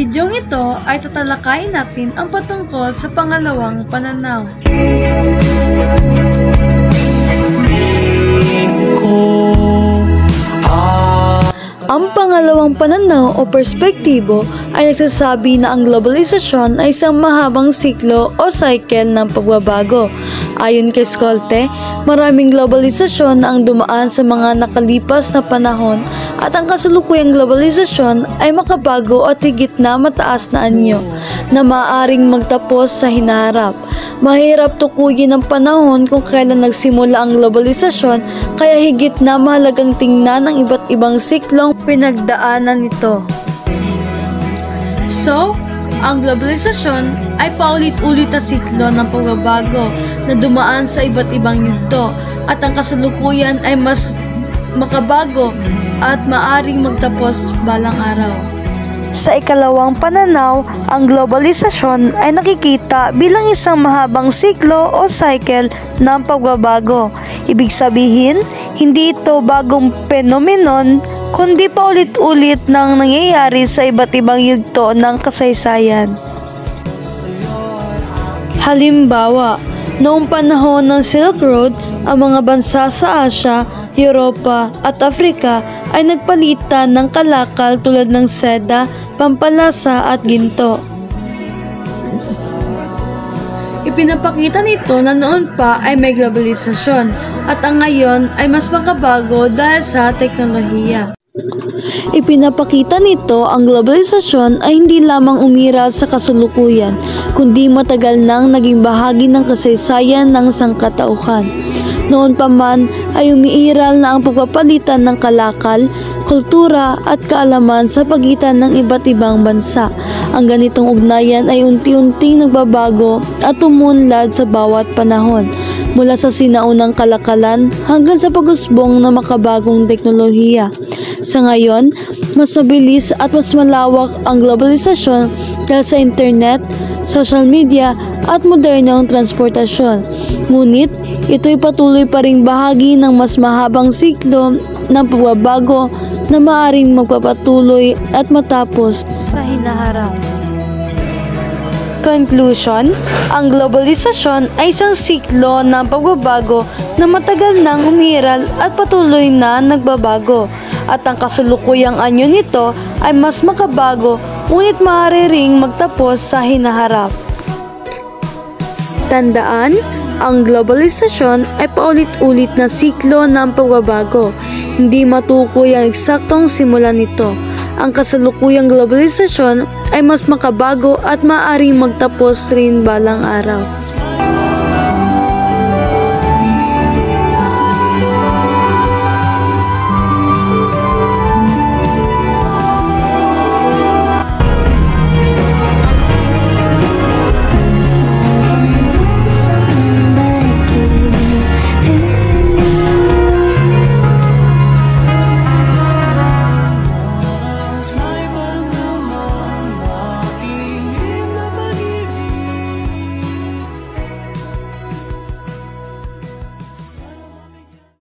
bidyong ito ay tatalakayin natin ang patungkol sa pangalawang pananaw. Ang pangalawang pananaw o perspektibo ay nagsasabi na ang globalisasyon ay isang mahabang siklo o cycle ng pagbabago. Ayon kay Scholtè, maraming globalisasyon na ang dumaan sa mga nakalipas na panahon at ang kasalukuyang globalisasyon ay makabago at higit na mataas na anyo na maaaring magtapos sa hinaharap. Mahirap tukuyin ang panahon kung kailan nagsimula ang globalisasyon, kaya higit na mahalagang tingnan ang iba't ibang siklong pinagdaanan nito. So, ang globalisasyon ay paulit-ulit na siklo ng pagbabago na dumaan sa iba't ibang yugto at ang kasalukuyan ay mas makabago at maaring magtapos balang araw. Sa ikalawang pananaw, ang globalisasyon ay nakikita bilang isang mahabang siklo o cycle ng pagbabago. Ibig sabihin, hindi ito bagong phenomenon, kundi paulit-ulit nang nangyayari sa iba't ibang yugto ng kasaysayan. Halimbawa, noong panahon ng Silk Road, ang mga bansa sa Asya, Europa at Afrika ay nagpalitan ng kalakal tulad ng seda, pampalasa at ginto. Ipinapakita nito na noon pa ay may globalisasyon at ang ngayon ay mas makabago dahil sa teknolohiya. Ipinapakita nito ang globalisasyon ay hindi lamang umiral sa kasalukuyan, kundi matagal nang naging bahagi ng kasaysayan ng sangkatauhan. Noon pa man ay umiiral na ang pagpapalitan ng kalakal, kultura at kaalaman sa pagitan ng iba't ibang bansa. Ang ganitong ugnayan ay unti-unting nagbabago at umunlad sa bawat panahon, mula sa sinaunang kalakalan hanggang sa pag-usbong ng makabagong teknolohiya. Sa ngayon, mas mabilis at mas malawak ang globalisasyon dahil sa internet, social media at modernong transportasyon. Ngunit, ito'y patuloy pa ring bahagi ng mas mahabang siklo ng pagbabago na maaaring magpapatuloy at matapos sa hinaharap. Conclusion, ang globalisasyon ay isang siklo ng pagbabago na matagal nang umiral at patuloy na nagbabago. At ang kasalukuyang anyo nito ay mas makabago, ngunit maaari ring magtapos sa hinaharap. Tandaan, ang globalisasyon ay paulit-ulit na siklo ng pagbabago. Hindi matukoy ang eksaktong simulan nito. Ang kasalukuyang globalisasyon ay mas makabago at maaaring magtapos rin balang araw.